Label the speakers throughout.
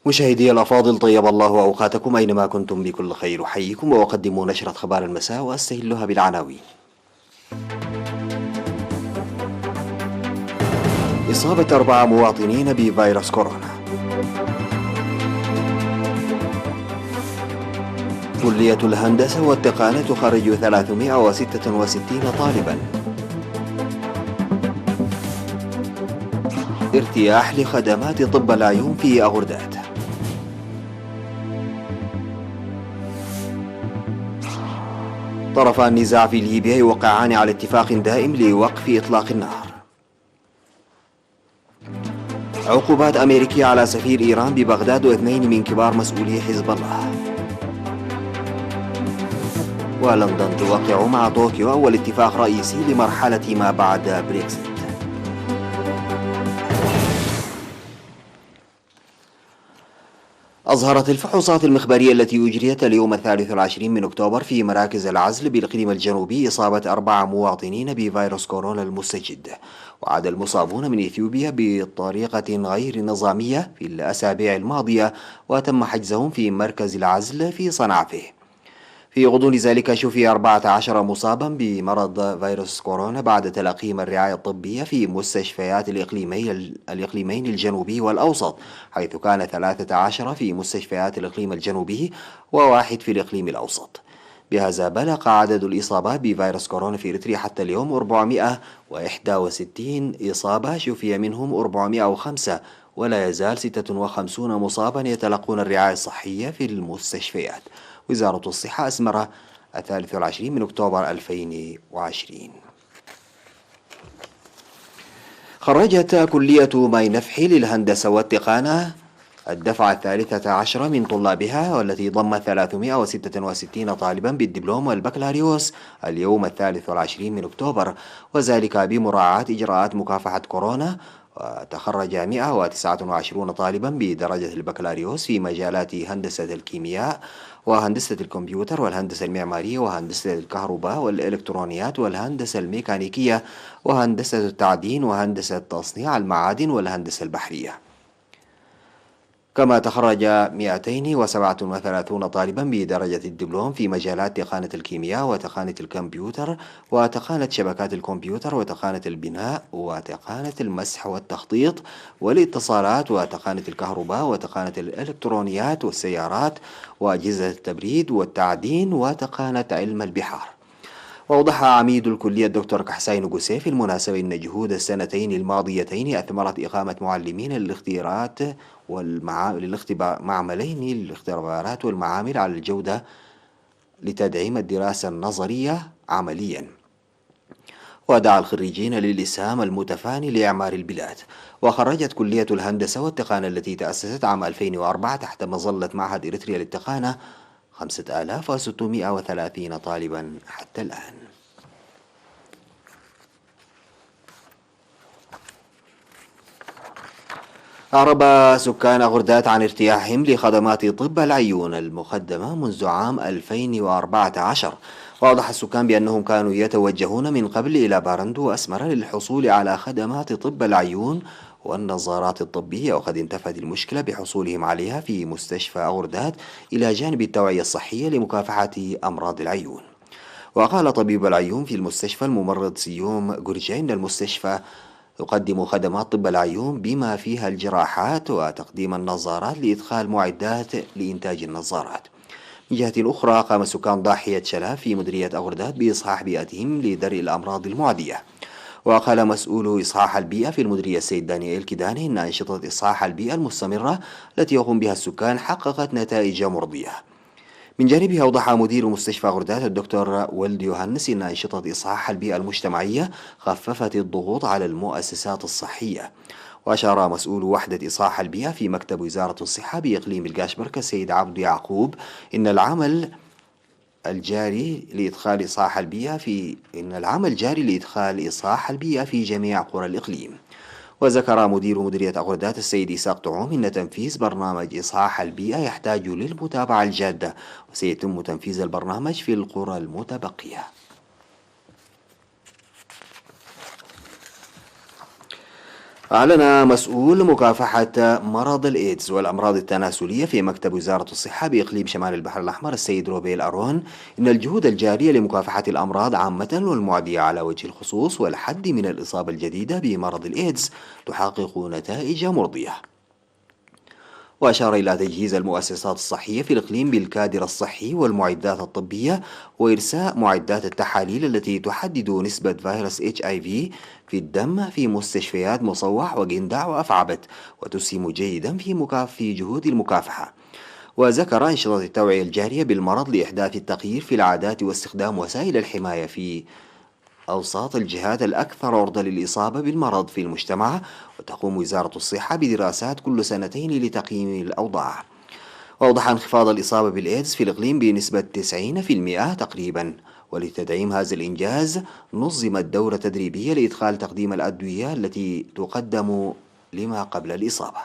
Speaker 1: مشاهدي الأفاضل، طيب الله أوقاتكم أينما كنتم بكل خير. أحييكم وأقدم نشرة أخبار المساء وأستهلها بالعناوين. إصابة 4 مواطنين بفيروس كورونا. كلية الهندسة والتقنية تخرج 366 طالبا. ارتياح لخدمات طب العيون في أغردات. طرفا النزاع في ليبيا يوقعان على اتفاق دائم لوقف إطلاق النار. عقوبات أمريكية على سفير إيران ببغداد واثنين من كبار مسؤولي حزب الله. ولندن توقع مع طوكيو أول اتفاق رئيسي لمرحلة ما بعد بريكسيت. أظهرت الفحوصات المخبرية التي أجريت اليوم 23 من أكتوبر في مراكز العزل بالإقليم الجنوبي إصابة 4 مواطنين بفيروس كورونا المستجد، وعاد المصابون من إثيوبيا بطريقة غير نظامية في الأسابيع الماضية، وتم حجزهم في مركز العزل في صنعفه. في غضون ذلك شفي 14 مصابا بمرض فيروس كورونا بعد تلقيهم الرعاية الطبية في مستشفيات الإقليمين الجنوبي والأوسط، حيث كان 13 في مستشفيات الإقليم الجنوبي وواحد في الإقليم الأوسط. بهذا بلغ عدد الإصابات بفيروس كورونا في إريتريا حتى اليوم 461 إصابة، شفي منهم 405، ولا يزال 56 مصابا يتلقون الرعاية الصحية في المستشفيات. وزارة الصحة أسمر 23 من أكتوبر 2020. خرجت كلية ماي نفحي للهندسة والتقنية الدفعة 13 من طلابها، والتي ضمت 366 طالبا بالدبلوم والبكالوريوس اليوم 23 من أكتوبر، وذلك بمراعاة إجراءات مكافحة كورونا. وتخرج 129 طالبا بدرجة البكالوريوس في مجالات هندسة الكيمياء وهندسة الكمبيوتر والهندسة المعمارية وهندسة الكهرباء والإلكترونيات والهندسة الميكانيكية وهندسة التعدين وهندسة تصنيع المعادن والهندسة البحرية. كما تخرج 237 طالبا بدرجة الدبلوم في مجالات تقنية الكيمياء وتقنية الكمبيوتر وتقنية شبكات الكمبيوتر وتقنية البناء وتقنية المسح والتخطيط والاتصالات وتقنية الكهرباء وتقنية الإلكترونيات والسيارات وأجهزة التبريد والتعدين وتقنية علم البحار. وأوضح عميد الكلية الدكتور كحسين قسي في المناسبة أن جهود السنتين الماضيتين أثمرت إقامة معلمين للاختيارات معملين للاختبارات والمعامل على الجودة لتدعيم الدراسة النظرية عمليا، ودعا الخريجين للإسهام المتفاني لإعمار البلاد. وخرجت كلية الهندسة والتقنية التي تأسست عام 2004 تحت مظلة معهد إريتريا للتقنية 5630 طالبا حتى الآن. أعرب سكان أغردات عن ارتياحهم لخدمات طب العيون المقدمة منذ عام 2014. وأوضح السكان بأنهم كانوا يتوجهون من قبل إلى باراندو وأسمر للحصول على خدمات طب العيون والنظارات الطبية، وقد انتفت المشكلة بحصولهم عليها في مستشفى أغردات إلى جانب التوعية الصحية لمكافحة أمراض العيون. وقال طبيب العيون في المستشفى الممرض سيوم قرجي إن المستشفى يقدم خدمات طب العيون بما فيها الجراحات وتقديم النظارات لإدخال معدات لإنتاج النظارات. من جهة أخرى قام سكان ضاحية شلال في مديرية أغردات بإصحاح بيئتهم لدرء الأمراض المعدية. وقال مسؤول إصحاح البيئة في المديرية السيد دانيال كيداني إن أنشطة إصحاح البيئة المستمرة التي يقوم بها السكان حققت نتائج مرضية. من جانبه أوضح مدير مستشفى غردات الدكتور ولد يوهانس إن أنشطة إصحاح البيئة المجتمعية خففت الضغوط على المؤسسات الصحية. وأشار مسؤول وحدة إصلاح البيئة في مكتب وزارة الصحة بإقليم القاشبركة السيد عبد يعقوب إن العمل جاري لإدخال إصلاح البيئة في جميع قرى الإقليم. وذكر مدير مديرية أغردات السيد إساق طعوم إن تنفيذ برنامج إصلاح البيئة يحتاج للمتابعة الجادة، وسيتم تنفيذ البرنامج في القرى المتبقية. أعلن مسؤول مكافحة مرض الإيدز والأمراض التناسلية في مكتب وزارة الصحة بإقليم شمال البحر الأحمر السيد روبيل أرون إن الجهود الجارية لمكافحة الأمراض عامة والمعدية على وجه الخصوص والحد من الإصابة الجديدة بمرض الإيدز تحقق نتائج مرضية. وأشار إلى تجهيز المؤسسات الصحية في الإقليم بالكادر الصحي والمعدات الطبية وإرساء معدات التحاليل التي تحدد نسبة فيروس HIV في الدم في مستشفيات مصوح وجندع وأفعبت وتسهم جيدا في جهود المكافحة. وذكر أنشطة التوعية الجارية بالمرض لإحداث التغيير في العادات واستخدام وسائل الحماية في أوساط الجهات الأكثر عرضة للإصابة بالمرض في المجتمع. وتقوم وزارة الصحة بدراسات كل سنتين لتقييم الأوضاع. وأوضح انخفاض الإصابة بالإيدز في الإقليم بنسبة 90% تقريبا. ولتدعيم هذا الإنجاز نظمت دورة تدريبية لإدخال تقديم الأدوية التي تقدم لما قبل الإصابة.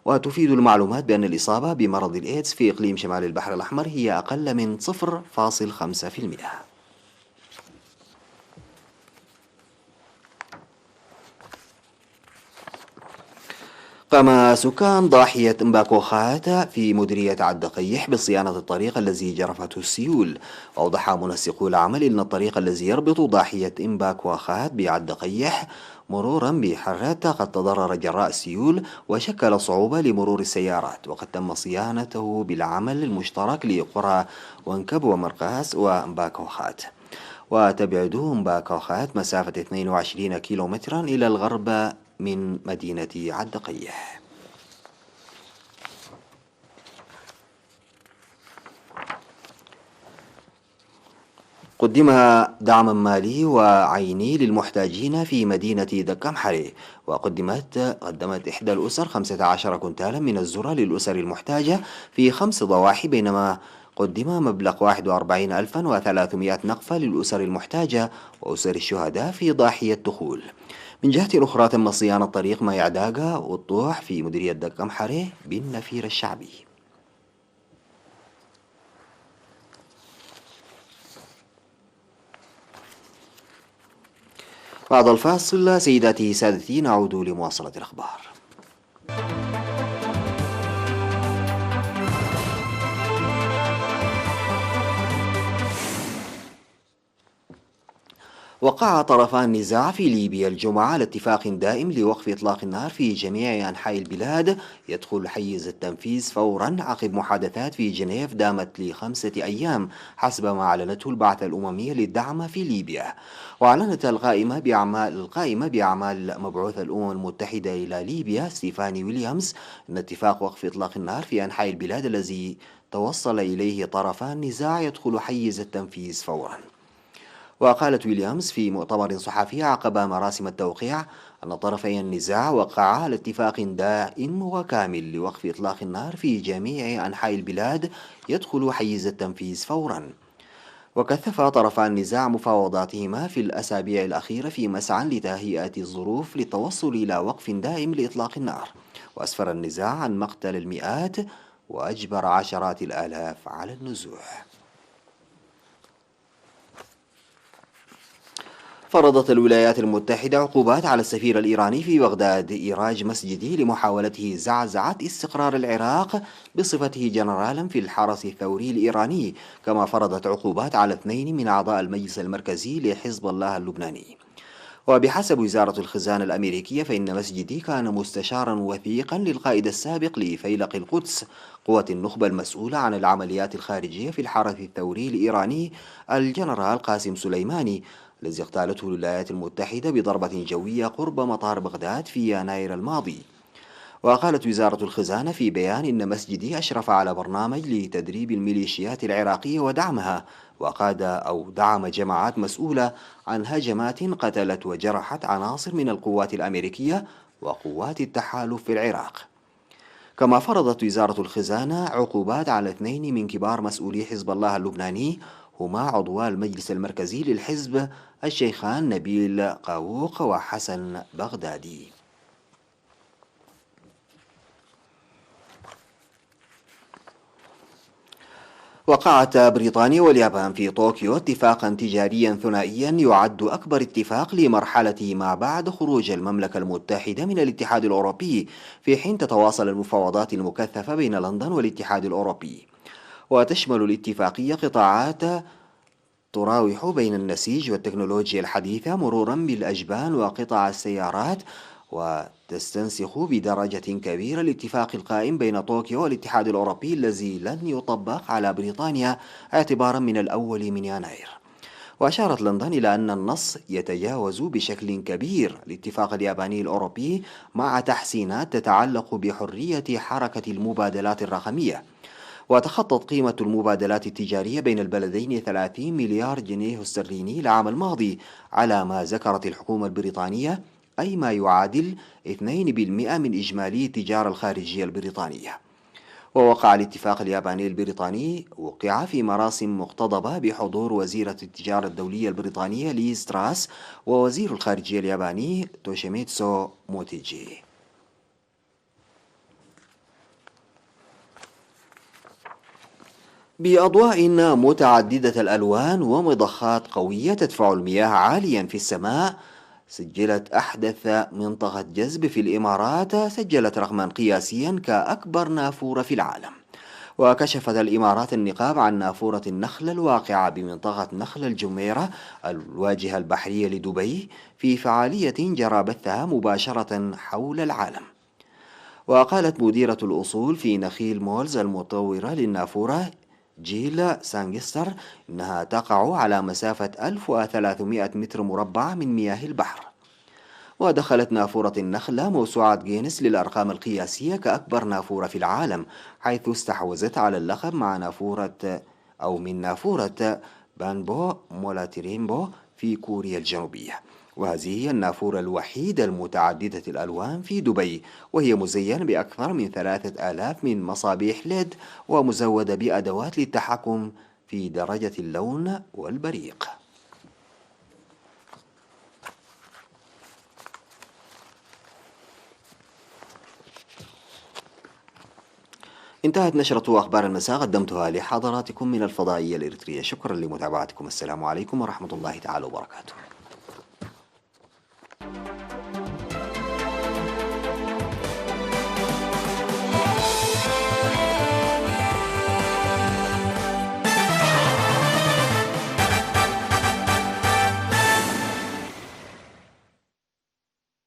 Speaker 1: وتفيد المعلومات بأن الإصابة بمرض الإيدز في إقليم شمال البحر الأحمر هي أقل من 0.5%. قام سكان ضاحية مباكوخات في مديرية عد قيح بصيانة الطريق الذي جرفته السيول. وأوضح منسقو العمل أن الطريق الذي يربط ضاحية مباكوخات بعد قيح مرورا بحرات قد تضرر جراء السيول وشكل صعوبة لمرور السيارات. وقد تم صيانته بالعمل المشترك لقرى وانكب ومرقاس ومباكوخات. وتبعد مباكوخات مسافة 22 كيلومترا إلى الغرب من مدينة عد قيح. قدم دعم مالي وعيني للمحتاجين في مدينة دكام حري. قدمت إحدى الأسر 15 كنتالا من الذرة للأسر المحتاجة في 5 ضواحي، بينما قدم مبلغ 41,300 نقفة للأسر المحتاجة وأسر الشهداء في ضاحية دخول. من جهة أخرى تم صيانة طريق ما يعداقة والطوح في مديرية دكام حري بالنفير الشعبي. بعد الفاصل سيداتي سادتي نعود لمواصلة الأخبار. وقع طرفا النزاع في ليبيا الجمعة على اتفاق دائم لوقف إطلاق النار في جميع أنحاء البلاد يدخل حيز التنفيذ فورا عقب محادثات في جنيف دامت ل5 أيام حسب ما أعلنته البعثة الأممية للدعم في ليبيا. وأعلنت القائمة بأعمال مبعوث الأمم المتحدة إلى ليبيا ستيفاني ويليامز أن اتفاق وقف إطلاق النار في أنحاء البلاد الذي توصل إليه طرفا النزاع يدخل حيز التنفيذ فورا. وقالت ويليامز في مؤتمر صحفي عقب مراسم التوقيع أن طرفي النزاع وقعا على اتفاق دائم وكامل لوقف إطلاق النار في جميع أنحاء البلاد يدخل حيز التنفيذ فورا. وكثف طرفا النزاع مفاوضاتهما في الأسابيع الأخيرة في مسعى لتهيئة الظروف للتوصل إلى وقف دائم لإطلاق النار. وأسفر النزاع عن مقتل المئات وأجبر عشرات الآلاف على النزوح. فرضت الولايات المتحدة عقوبات على السفير الإيراني في بغداد إيراج مسجدي لمحاولته زعزعة استقرار العراق بصفته جنرالا في الحرس الثوري الإيراني. كما فرضت عقوبات على 2 من أعضاء المجلس المركزي لحزب الله اللبناني. وبحسب وزارة الخزانة الأمريكية فإن مسجدي كان مستشارا وثيقا للقائد السابق لفيلق القدس قوة النخبة المسؤولة عن العمليات الخارجية في الحرس الثوري الإيراني الجنرال قاسم سليماني الذي اغتالته الولايات المتحدة بضربة جوية قرب مطار بغداد في يناير الماضي. وقالت وزارة الخزانة في بيان إن مسجدي أشرف على برنامج لتدريب الميليشيات العراقية ودعمها، وقاد أو دعم جماعات مسؤولة عن هجمات قتلت وجرحت عناصر من القوات الأمريكية وقوات التحالف في العراق. كما فرضت وزارة الخزانة عقوبات على 2 من كبار مسؤولي حزب الله اللبناني هما عضوا المجلس المركزي للحزب الشيخان نبيل قاووق وحسن بغدادي. وقعت بريطانيا واليابان في طوكيو اتفاقا تجاريا ثنائيا يعد أكبر اتفاق لمرحلته ما بعد خروج المملكة المتحدة من الاتحاد الأوروبي، في حين تتواصل المفاوضات المكثفة بين لندن والاتحاد الأوروبي. وتشمل الاتفاقية قطاعات تراوح بين النسيج والتكنولوجيا الحديثة مرورا بالأجبان وقطع السيارات، وتستنسخ بدرجة كبيرة الاتفاق القائم بين طوكيو والاتحاد الأوروبي الذي لن يطبق على بريطانيا اعتبارا من الأول من يناير. وأشارت لندن إلى أن النص يتجاوز بشكل كبير الاتفاق الياباني الأوروبي مع تحسينات تتعلق بحرية حركة المبادلات الرقمية. وتخطت قيمة المبادلات التجارية بين البلدين 30 مليار جنيه استرليني العام الماضي على ما ذكرت الحكومة البريطانية، أي ما يعادل 2% من إجمالي التجارة الخارجية البريطانية. ووقع الاتفاق الياباني البريطاني وقع في مراسم مقتضبة بحضور وزيرة التجارة الدولية البريطانية ليز تراس ووزير الخارجية الياباني توشيميتسو موتيجي. بأضواء متعددة الألوان ومضخات قوية تدفع المياه عاليا في السماء، سجلت أحدث منطقة جذب في الإمارات سجلت رقما قياسيا كأكبر نافورة في العالم. وكشفت الإمارات النقاب عن نافورة النخل الواقعة بمنطقة نخل الجميرة الواجهة البحرية لدبي في فعالية جرى بثها مباشرة حول العالم. وقالت مديرة الأصول في نخيل مولز المطورة للنافورة جيل سانجستر إنها تقع على مسافة 1300 متر مربع من مياه البحر. ودخلت نافورة النخلة موسوعة جينيس للأرقام القياسية كأكبر نافورة في العالم، حيث استحوذت على اللقب مع من نافورة بانبو مولاتيريمبو في كوريا الجنوبية. وهذه هي النافورة الوحيدة المتعددة الألوان في دبي، وهي مزينة بأكثر من 3000 من مصابيح ليد ومزودة بأدوات للتحكم في درجة اللون والبريق. انتهت نشرة أخبار المساء قدمتها لحضراتكم من الفضائية الإريترية. شكرا لمتابعتكم. السلام عليكم ورحمة الله تعالى وبركاته.